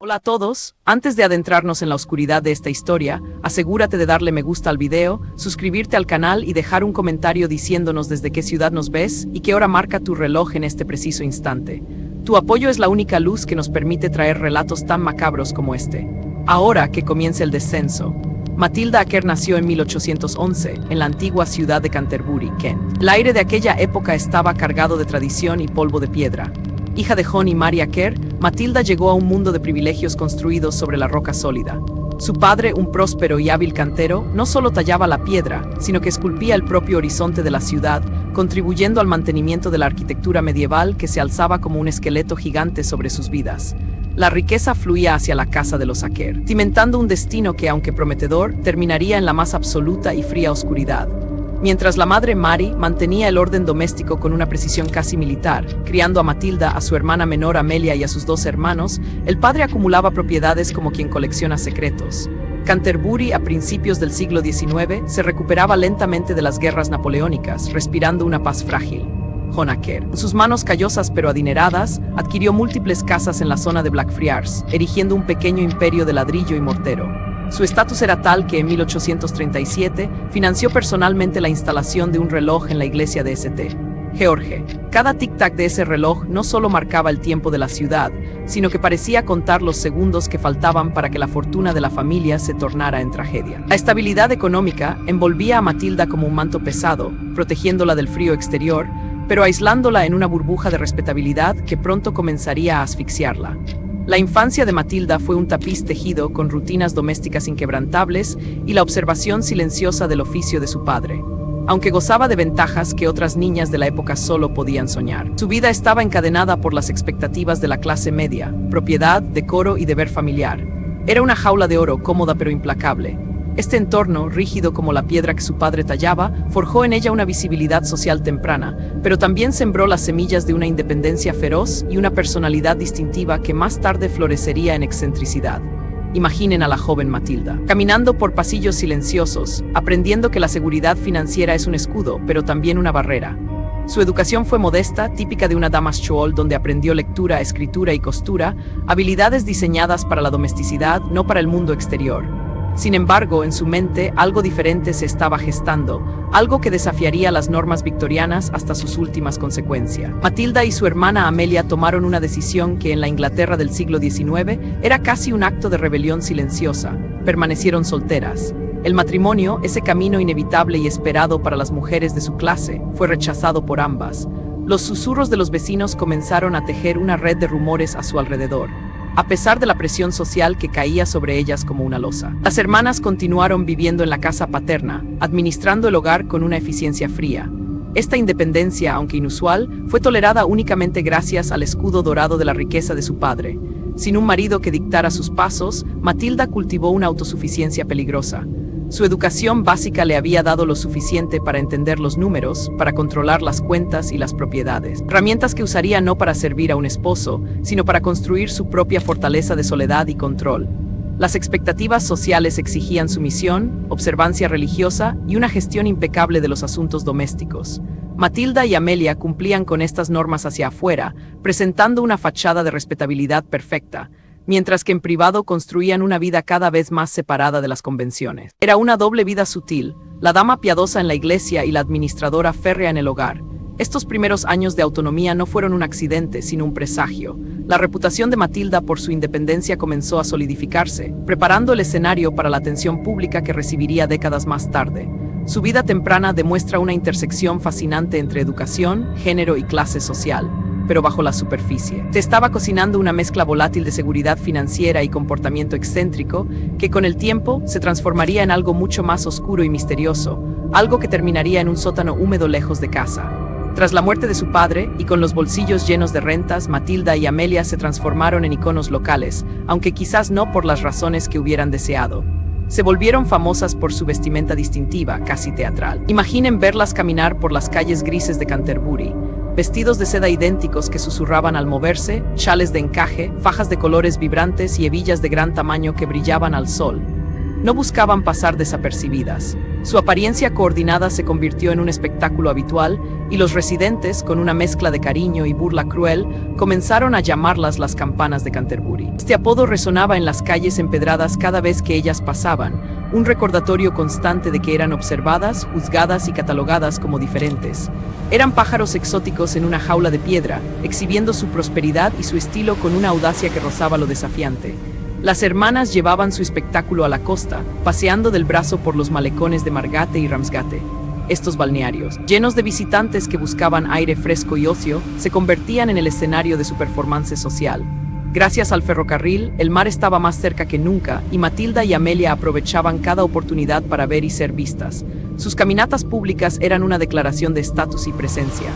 Hola a todos, antes de adentrarnos en la oscuridad de esta historia, asegúrate de darle me gusta al video, suscribirte al canal y dejar un comentario diciéndonos desde qué ciudad nos ves y qué hora marca tu reloj en este preciso instante. Tu apoyo es la única luz que nos permite traer relatos tan macabros como este. Ahora que comience el descenso. Matilda Acker nació en 1811, en la antigua ciudad de Canterbury, Kent. El aire de aquella época estaba cargado de tradición y polvo de piedra. Hija de John y Mary Acker, Matilda llegó a un mundo de privilegios construidos sobre la roca sólida. Su padre, un próspero y hábil cantero, no solo tallaba la piedra, sino que esculpía el propio horizonte de la ciudad, contribuyendo al mantenimiento de la arquitectura medieval que se alzaba como un esqueleto gigante sobre sus vidas. La riqueza fluía hacia la casa de los Acker, cimentando un destino que, aunque prometedor, terminaría en la más absoluta y fría oscuridad. Mientras la madre Mary mantenía el orden doméstico con una precisión casi militar, criando a Matilda, a su hermana menor Amelia y a sus dos hermanos, el padre acumulaba propiedades como quien colecciona secretos. Canterbury, a principios del siglo XIX, se recuperaba lentamente de las guerras napoleónicas, respirando una paz frágil. John Acker, con sus manos callosas pero adineradas, adquirió múltiples casas en la zona de Blackfriars, erigiendo un pequeño imperio de ladrillo y mortero. Su estatus era tal que en 1837 financió personalmente la instalación de un reloj en la iglesia de St. George. Cada tic-tac de ese reloj no solo marcaba el tiempo de la ciudad, sino que parecía contar los segundos que faltaban para que la fortuna de la familia se tornara en tragedia. La estabilidad económica envolvía a Matilda como un manto pesado, protegiéndola del frío exterior, pero aislándola en una burbuja de respetabilidad que pronto comenzaría a asfixiarla. La infancia de Matilda fue un tapiz tejido con rutinas domésticas inquebrantables y la observación silenciosa del oficio de su padre, aunque gozaba de ventajas que otras niñas de la época solo podían soñar. Su vida estaba encadenada por las expectativas de la clase media, propiedad, decoro y deber familiar. Era una jaula de oro cómoda pero implacable. Este entorno, rígido como la piedra que su padre tallaba, forjó en ella una visibilidad social temprana, pero también sembró las semillas de una independencia feroz y una personalidad distintiva que más tarde florecería en excentricidad. Imaginen a la joven Matilda, caminando por pasillos silenciosos, aprendiendo que la seguridad financiera es un escudo, pero también una barrera. Su educación fue modesta, típica de una damas chool, donde aprendió lectura, escritura y costura, habilidades diseñadas para la domesticidad, no para el mundo exterior. Sin embargo, en su mente, algo diferente se estaba gestando, algo que desafiaría las normas victorianas hasta sus últimas consecuencias. Matilda y su hermana Amelia tomaron una decisión que en la Inglaterra del siglo XIX era casi un acto de rebelión silenciosa. Permanecieron solteras. El matrimonio, ese camino inevitable y esperado para las mujeres de su clase, fue rechazado por ambas. Los susurros de los vecinos comenzaron a tejer una red de rumores a su alrededor, a pesar de la presión social que caía sobre ellas como una losa. Las hermanas continuaron viviendo en la casa paterna, administrando el hogar con una eficiencia fría. Esta independencia, aunque inusual, fue tolerada únicamente gracias al escudo dorado de la riqueza de su padre. Sin un marido que dictara sus pasos, Matilda cultivó una autosuficiencia peligrosa. Su educación básica le había dado lo suficiente para entender los números, para controlar las cuentas y las propiedades. Herramientas que usaría no para servir a un esposo, sino para construir su propia fortaleza de soledad y control. Las expectativas sociales exigían sumisión, observancia religiosa y una gestión impecable de los asuntos domésticos. Matilda y Amelia cumplían con estas normas hacia afuera, presentando una fachada de respetabilidad perfecta, mientras que en privado construían una vida cada vez más separada de las convenciones. Era una doble vida sutil, la dama piadosa en la iglesia y la administradora férrea en el hogar. Estos primeros años de autonomía no fueron un accidente, sino un presagio. La reputación de Matilda por su independencia comenzó a solidificarse, preparando el escenario para la atención pública que recibiría décadas más tarde. Su vida temprana demuestra una intersección fascinante entre educación, género y clase social, pero bajo la superficie. Se estaba cocinando una mezcla volátil de seguridad financiera y comportamiento excéntrico que con el tiempo se transformaría en algo mucho más oscuro y misterioso, algo que terminaría en un sótano húmedo lejos de casa. Tras la muerte de su padre, y con los bolsillos llenos de rentas, Matilda y Amelia se transformaron en iconos locales, aunque quizás no por las razones que hubieran deseado. Se volvieron famosas por su vestimenta distintiva, casi teatral. Imaginen verlas caminar por las calles grises de Canterbury, vestidos de seda idénticos que susurraban al moverse, chales de encaje, fajas de colores vibrantes y hebillas de gran tamaño que brillaban al sol. No buscaban pasar desapercibidas, Su apariencia coordinada se convirtió en un espectáculo habitual y los residentes, con una mezcla de cariño y burla cruel, comenzaron a llamarlas las campanas de Canterbury. Este apodo resonaba en las calles empedradas cada vez que ellas pasaban, un recordatorio constante de que eran observadas, juzgadas y catalogadas como diferentes. Eran pájaros exóticos en una jaula de piedra, exhibiendo su prosperidad y su estilo con una audacia que rozaba lo desafiante. Las hermanas llevaban su espectáculo a la costa, paseando del brazo por los malecones de Margate y Ramsgate. Estos balnearios, llenos de visitantes que buscaban aire fresco y ocio, se convertían en el escenario de su performance social. Gracias al ferrocarril, el mar estaba más cerca que nunca, y Matilda y Amelia aprovechaban cada oportunidad para ver y ser vistas. Sus caminatas públicas eran una declaración de estatus y presencia.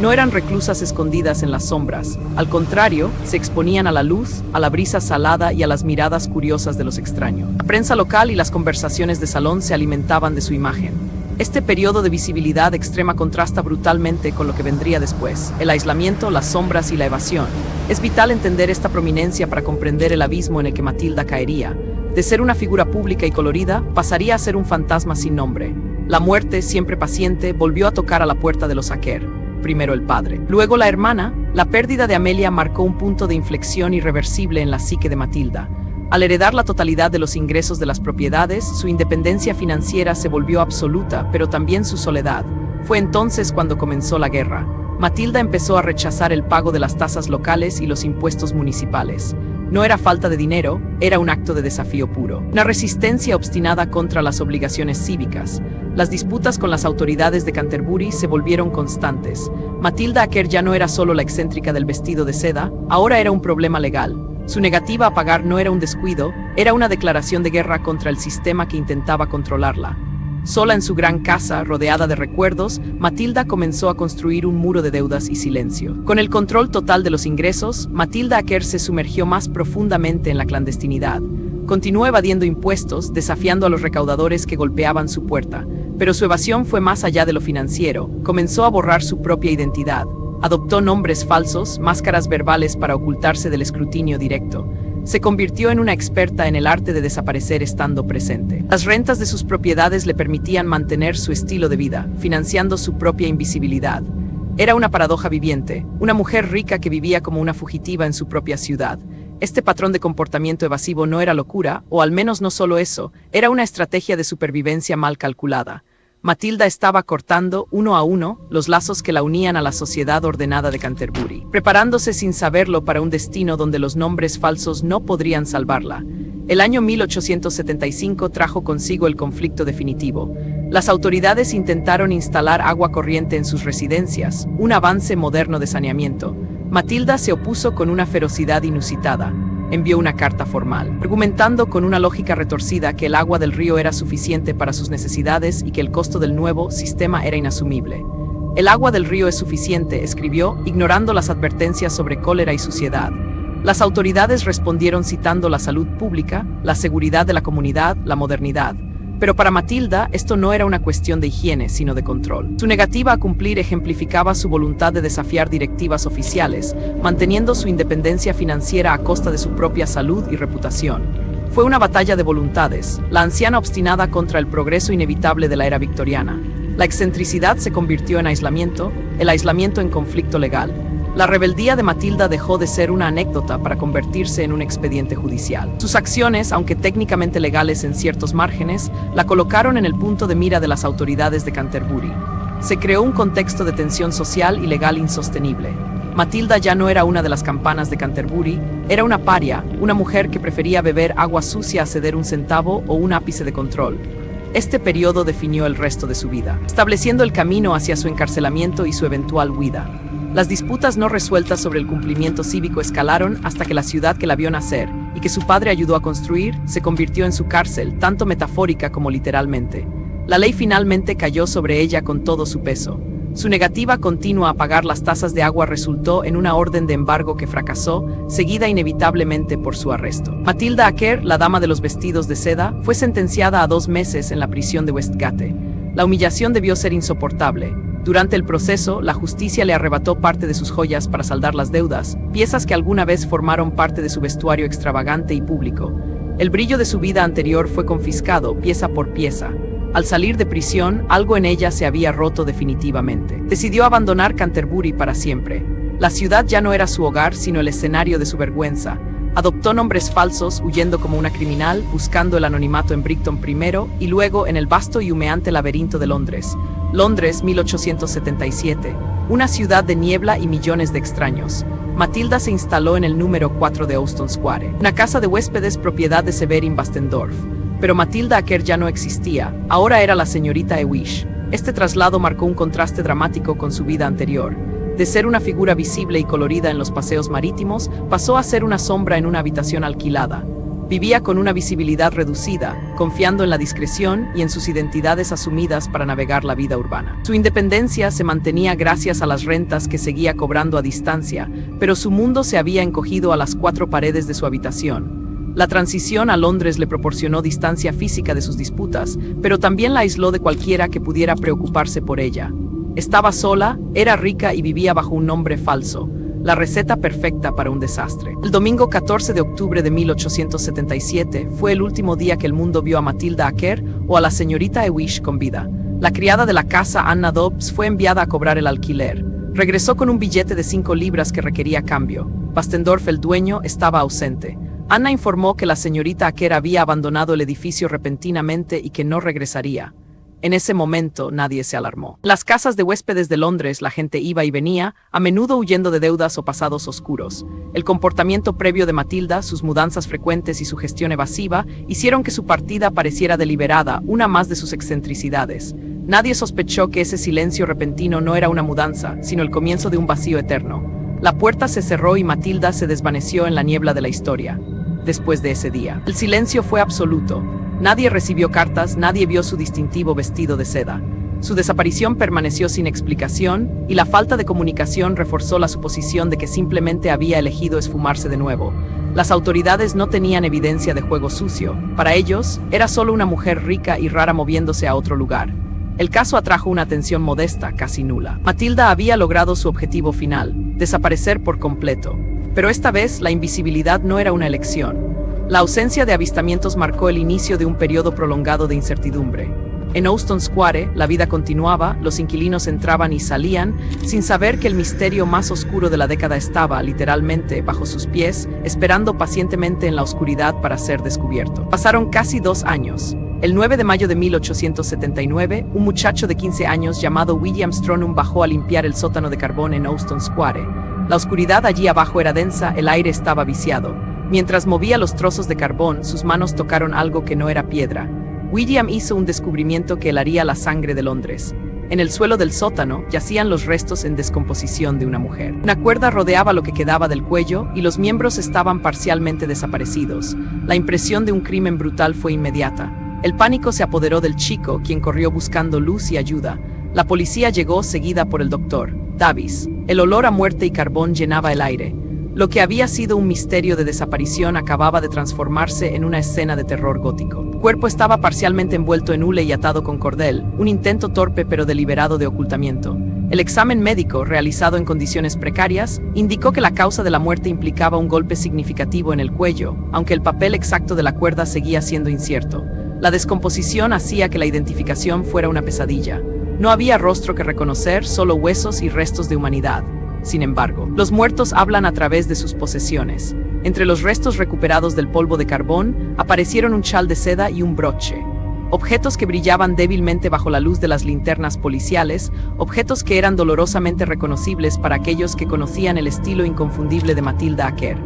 No eran reclusas escondidas en las sombras. Al contrario, se exponían a la luz, a la brisa salada y a las miradas curiosas de los extraños. La prensa local y las conversaciones de salón se alimentaban de su imagen. Este periodo de visibilidad extrema contrasta brutalmente con lo que vendría después: el aislamiento, las sombras y la evasión. Es vital entender esta prominencia para comprender el abismo en el que Matilda caería. De ser una figura pública y colorida, pasaría a ser un fantasma sin nombre. La muerte, siempre paciente, volvió a tocar a la puerta de los Aker. Primero el padre, luego la hermana. La pérdida de Amelia marcó un punto de inflexión irreversible en la psique de Matilda. Al heredar la totalidad de los ingresos de las propiedades, su independencia financiera se volvió absoluta, pero también su soledad. Fue entonces cuando comenzó la guerra. Matilda empezó a rechazar el pago de las tasas locales y los impuestos municipales. No era falta de dinero, era un acto de desafío puro. Una resistencia obstinada contra las obligaciones cívicas. Las disputas con las autoridades de Canterbury se volvieron constantes. Matilda Aker ya no era solo la excéntrica del vestido de seda, ahora era un problema legal. Su negativa a pagar no era un descuido, era una declaración de guerra contra el sistema que intentaba controlarla. Sola en su gran casa, rodeada de recuerdos, Matilda comenzó a construir un muro de deudas y silencio. Con el control total de los ingresos, Matilda Aker se sumergió más profundamente en la clandestinidad. Continuó evadiendo impuestos, desafiando a los recaudadores que golpeaban su puerta. Pero su evasión fue más allá de lo financiero. Comenzó a borrar su propia identidad. Adoptó nombres falsos, máscaras verbales para ocultarse del escrutinio directo. Se convirtió en una experta en el arte de desaparecer estando presente. Las rentas de sus propiedades le permitían mantener su estilo de vida, financiando su propia invisibilidad. Era una paradoja viviente, una mujer rica que vivía como una fugitiva en su propia ciudad. Este patrón de comportamiento evasivo no era locura, o al menos no solo eso, era una estrategia de supervivencia mal calculada. Matilda estaba cortando, uno a uno, los lazos que la unían a la sociedad ordenada de Canterbury, preparándose sin saberlo para un destino donde los nombres falsos no podrían salvarla. El año 1875 trajo consigo el conflicto definitivo. Las autoridades intentaron instalar agua corriente en sus residencias, un avance moderno de saneamiento. Matilda se opuso con una ferocidad inusitada. Envió una carta formal, argumentando con una lógica retorcida que el agua del río era suficiente para sus necesidades y que el costo del nuevo sistema era inasumible. El agua del río es suficiente, escribió, ignorando las advertencias sobre cólera y suciedad. Las autoridades respondieron citando la salud pública, la seguridad de la comunidad, la modernidad. Pero para Matilda, esto no era una cuestión de higiene, sino de control. Su negativa a cumplir ejemplificaba su voluntad de desafiar directivas oficiales, manteniendo su independencia financiera a costa de su propia salud y reputación. Fue una batalla de voluntades, la anciana obstinada contra el progreso inevitable de la era victoriana. La excentricidad se convirtió en aislamiento, el aislamiento en conflicto legal. La rebeldía de Matilda dejó de ser una anécdota para convertirse en un expediente judicial. Sus acciones, aunque técnicamente legales en ciertos márgenes, la colocaron en el punto de mira de las autoridades de Canterbury. Se creó un contexto de tensión social y legal insostenible. Matilda ya no era una de las campanas de Canterbury, era una paria, una mujer que prefería beber agua sucia a ceder un centavo o un ápice de control. Este periodo definió el resto de su vida, estableciendo el camino hacia su encarcelamiento y su eventual huida. Las disputas no resueltas sobre el cumplimiento cívico escalaron hasta que la ciudad que la vio nacer y que su padre ayudó a construir se convirtió en su cárcel, tanto metafórica como literalmente. La ley finalmente cayó sobre ella con todo su peso. Su negativa continua a pagar las tasas de agua resultó en una orden de embargo que fracasó, seguida inevitablemente por su arresto. Matilda Aker, la dama de los vestidos de seda, fue sentenciada a 2 meses en la prisión de Westgate. La humillación debió ser insoportable. Durante el proceso, la justicia le arrebató parte de sus joyas para saldar las deudas, piezas que alguna vez formaron parte de su vestuario extravagante y público. El brillo de su vida anterior fue confiscado, pieza por pieza. Al salir de prisión, algo en ella se había roto definitivamente. Decidió abandonar Canterbury para siempre. La ciudad ya no era su hogar, sino el escenario de su vergüenza. Adoptó nombres falsos, huyendo como una criminal, buscando el anonimato en Brighton primero y luego en el vasto y humeante laberinto de Londres. Londres, 1877. Una ciudad de niebla y millones de extraños. Matilda se instaló en el número 4 de Euston Square, una casa de huéspedes propiedad de Severin Bastendorf. Pero Matilda Aker ya no existía, ahora era la señorita Ewish. Este traslado marcó un contraste dramático con su vida anterior. De ser una figura visible y colorida en los paseos marítimos, pasó a ser una sombra en una habitación alquilada. Vivía con una visibilidad reducida, confiando en la discreción y en sus identidades asumidas para navegar la vida urbana. Su independencia se mantenía gracias a las rentas que seguía cobrando a distancia, pero su mundo se había encogido a las 4 paredes de su habitación. La transición a Londres le proporcionó distancia física de sus disputas, pero también la aisló de cualquiera que pudiera preocuparse por ella. Estaba sola, era rica y vivía bajo un nombre falso. La receta perfecta para un desastre. El domingo 14 de octubre de 1877 fue el último día que el mundo vio a Matilda Aker o a la señorita Ewish con vida. La criada de la casa, Anna Dobbs, fue enviada a cobrar el alquiler. Regresó con un billete de 5 libras que requería cambio. Bastendorf, el dueño, estaba ausente. Anna informó que la señorita Aker había abandonado el edificio repentinamente y que no regresaría. En ese momento nadie se alarmó. En las casas de huéspedes de Londres la gente iba y venía, a menudo huyendo de deudas o pasados oscuros. El comportamiento previo de Matilda, sus mudanzas frecuentes y su gestión evasiva, hicieron que su partida pareciera deliberada, una más de sus excentricidades. Nadie sospechó que ese silencio repentino no era una mudanza, sino el comienzo de un vacío eterno. La puerta se cerró y Matilda se desvaneció en la niebla de la historia. Después de ese día, el silencio fue absoluto. Nadie recibió cartas, nadie vio su distintivo vestido de seda. Su desaparición permaneció sin explicación y la falta de comunicación reforzó la suposición de que simplemente había elegido esfumarse de nuevo. Las autoridades no tenían evidencia de juego sucio. Para ellos, era solo una mujer rica y rara moviéndose a otro lugar. El caso atrajo una atención modesta, casi nula. Matilda había logrado su objetivo final, desaparecer por completo. Pero esta vez la invisibilidad no era una elección. La ausencia de avistamientos marcó el inicio de un periodo prolongado de incertidumbre. En Euston Square, la vida continuaba, los inquilinos entraban y salían, sin saber que el misterio más oscuro de la década estaba, literalmente, bajo sus pies, esperando pacientemente en la oscuridad para ser descubierto. Pasaron casi 2 años. El 9 de mayo de 1879, un muchacho de 15 años llamado William Stronum bajó a limpiar el sótano de carbón en Euston Square. La oscuridad allí abajo era densa, el aire estaba viciado. Mientras movía los trozos de carbón, sus manos tocaron algo que no era piedra. William hizo un descubrimiento que helaría la sangre de Londres. En el suelo del sótano yacían los restos en descomposición de una mujer. Una cuerda rodeaba lo que quedaba del cuello y los miembros estaban parcialmente desaparecidos. La impresión de un crimen brutal fue inmediata. El pánico se apoderó del chico, quien corrió buscando luz y ayuda. La policía llegó seguida por el doctor Davis. El olor a muerte y carbón llenaba el aire. Lo que había sido un misterio de desaparición acababa de transformarse en una escena de terror gótico. El cuerpo estaba parcialmente envuelto en hule y atado con cordel, un intento torpe pero deliberado de ocultamiento. El examen médico, realizado en condiciones precarias, indicó que la causa de la muerte implicaba un golpe significativo en el cuello, aunque el papel exacto de la cuerda seguía siendo incierto. La descomposición hacía que la identificación fuera una pesadilla. No había rostro que reconocer, solo huesos y restos de humanidad. Sin embargo, los muertos hablan a través de sus posesiones. Entre los restos recuperados del polvo de carbón, aparecieron un chal de seda y un broche. Objetos que brillaban débilmente bajo la luz de las linternas policiales, objetos que eran dolorosamente reconocibles para aquellos que conocían el estilo inconfundible de Matilda Aker.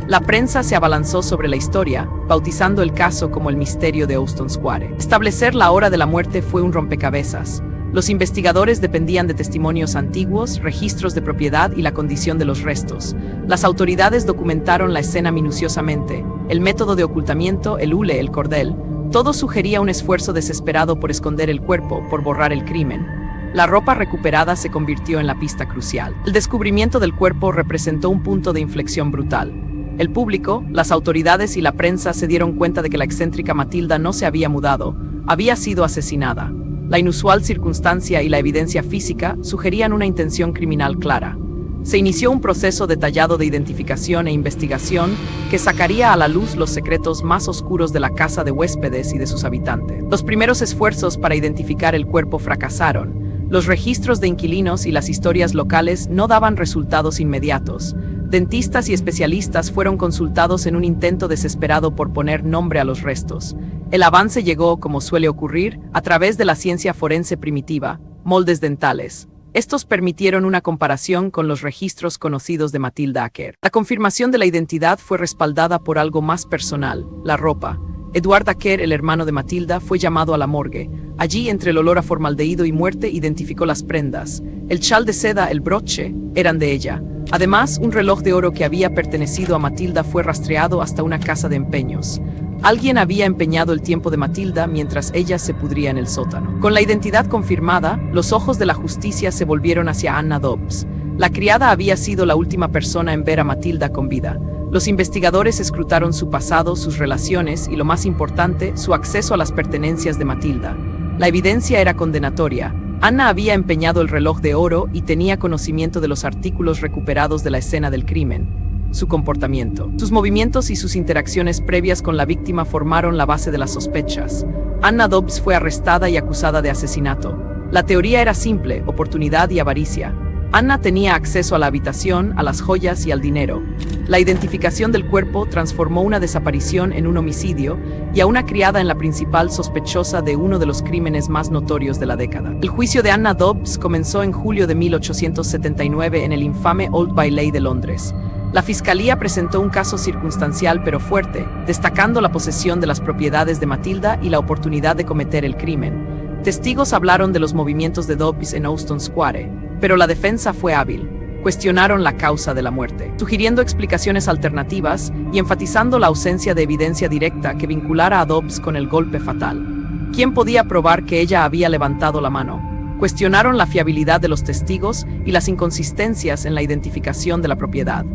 La prensa se abalanzó sobre la historia, bautizando el caso como el misterio de Euston Square. Establecer la hora de la muerte fue un rompecabezas. Los investigadores dependían de testimonios antiguos, registros de propiedad y la condición de los restos. Las autoridades documentaron la escena minuciosamente. El método de ocultamiento, el hule, el cordel, todo sugería un esfuerzo desesperado por esconder el cuerpo, por borrar el crimen. La ropa recuperada se convirtió en la pista crucial. El descubrimiento del cuerpo representó un punto de inflexión brutal. El público, las autoridades y la prensa se dieron cuenta de que la excéntrica Matilda no se había mudado, había sido asesinada. La inusual circunstancia y la evidencia física sugerían una intención criminal clara. Se inició un proceso detallado de identificación e investigación que sacaría a la luz los secretos más oscuros de la casa de huéspedes y de sus habitantes. Los primeros esfuerzos para identificar el cuerpo fracasaron. Los registros de inquilinos y las historias locales no daban resultados inmediatos. Dentistas y especialistas fueron consultados en un intento desesperado por poner nombre a los restos. El avance llegó, como suele ocurrir, a través de la ciencia forense primitiva, moldes dentales. Estos permitieron una comparación con los registros conocidos de Matilda Acker. La confirmación de la identidad fue respaldada por algo más personal, la ropa. Edward Acker, el hermano de Matilda, fue llamado a la morgue. Allí, entre el olor a formaldehído y muerte, identificó las prendas. El chal de seda, el broche, eran de ella. Además, un reloj de oro que había pertenecido a Matilda fue rastreado hasta una casa de empeños. Alguien había empeñado el tiempo de Matilda mientras ella se pudría en el sótano. Con la identidad confirmada, los ojos de la justicia se volvieron hacia Anna Dobbs. La criada había sido la última persona en ver a Matilda con vida. Los investigadores escrutaron su pasado, sus relaciones y, lo más importante, su acceso a las pertenencias de Matilda. La evidencia era condenatoria. Anna había empeñado el reloj de oro y tenía conocimiento de los artículos recuperados de la escena del crimen. Su comportamiento, sus movimientos y sus interacciones previas con la víctima formaron la base de las sospechas. Anna Dobbs fue arrestada y acusada de asesinato. La teoría era simple: oportunidad y avaricia. Anna tenía acceso a la habitación, a las joyas y al dinero. La identificación del cuerpo transformó una desaparición en un homicidio y a una criada en la principal sospechosa de uno de los crímenes más notorios de la década. El juicio de Anna Dobbs comenzó en julio de 1879 en el infame Old Bailey de Londres. La fiscalía presentó un caso circunstancial pero fuerte, destacando la posesión de las propiedades de Matilda y la oportunidad de cometer el crimen. Testigos hablaron de los movimientos de Dobbs en Austin Square, pero la defensa fue hábil. Cuestionaron la causa de la muerte, sugiriendo explicaciones alternativas y enfatizando la ausencia de evidencia directa que vinculara a Dobbs con el golpe fatal. ¿Quién podía probar que ella había levantado la mano? Cuestionaron la fiabilidad de los testigos y las inconsistencias en la identificación de la propiedad.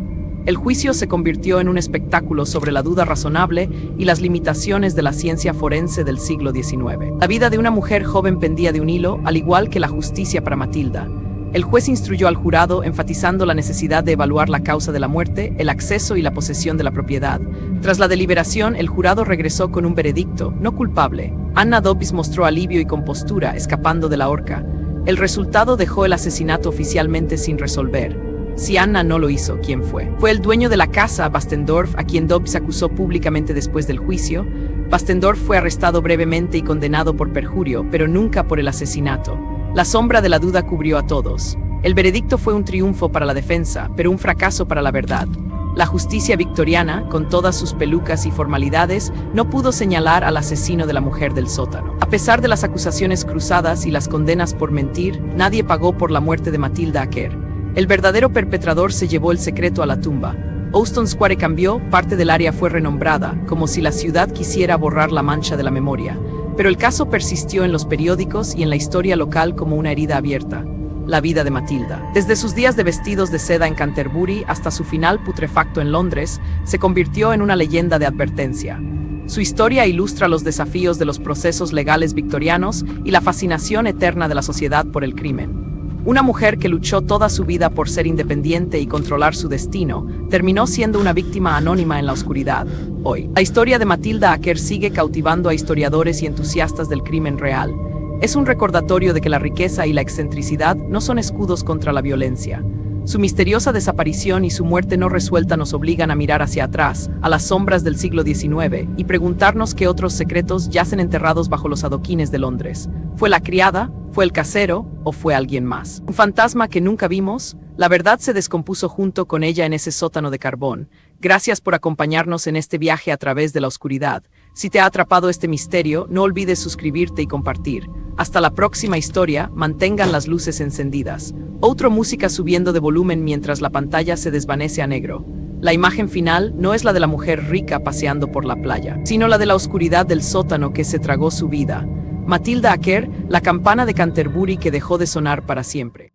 El juicio se convirtió en un espectáculo sobre la duda razonable y las limitaciones de la ciencia forense del siglo XIX. La vida de una mujer joven pendía de un hilo, al igual que la justicia para Matilda. El juez instruyó al jurado, enfatizando la necesidad de evaluar la causa de la muerte, el acceso y la posesión de la propiedad. Tras la deliberación, el jurado regresó con un veredicto: no culpable. Anna Dobbs mostró alivio y compostura, escapando de la horca. El resultado dejó el asesinato oficialmente sin resolver. Si Anna no lo hizo, ¿quién fue? Fue el dueño de la casa, Bastendorf, a quien Dobbs acusó públicamente después del juicio. Bastendorf fue arrestado brevemente y condenado por perjurio, pero nunca por el asesinato. La sombra de la duda cubrió a todos. El veredicto fue un triunfo para la defensa, pero un fracaso para la verdad. La justicia victoriana, con todas sus pelucas y formalidades, no pudo señalar al asesino de la mujer del sótano. A pesar de las acusaciones cruzadas y las condenas por mentir, nadie pagó por la muerte de Matilda Acker. El verdadero perpetrador se llevó el secreto a la tumba. Austin Square cambió, parte del área fue renombrada, como si la ciudad quisiera borrar la mancha de la memoria. Pero el caso persistió en los periódicos y en la historia local como una herida abierta. La vida de Matilda. Desde sus días de vestidos de seda en Canterbury hasta su final putrefacto en Londres, se convirtió en una leyenda de advertencia. Su historia ilustra los desafíos de los procesos legales victorianos y la fascinación eterna de la sociedad por el crimen. Una mujer que luchó toda su vida por ser independiente y controlar su destino, terminó siendo una víctima anónima en la oscuridad. Hoy, la historia de Matilda Acker sigue cautivando a historiadores y entusiastas del crimen real. Es un recordatorio de que la riqueza y la excentricidad no son escudos contra la violencia. Su misteriosa desaparición y su muerte no resuelta nos obligan a mirar hacia atrás, a las sombras del siglo XIX, y preguntarnos qué otros secretos yacen enterrados bajo los adoquines de Londres. ¿Fue la criada? ¿Fue el casero? ¿O fue alguien más? ¿Un fantasma que nunca vimos? La verdad se descompuso junto con ella en ese sótano de carbón. Gracias por acompañarnos en este viaje a través de la oscuridad. Si te ha atrapado este misterio, no olvides suscribirte y compartir. Hasta la próxima historia, mantengan las luces encendidas. Otra música subiendo de volumen mientras la pantalla se desvanece a negro. La imagen final no es la de la mujer rica paseando por la playa, sino la de la oscuridad del sótano que se tragó su vida. Matilda Acker, la campana de Canterbury que dejó de sonar para siempre.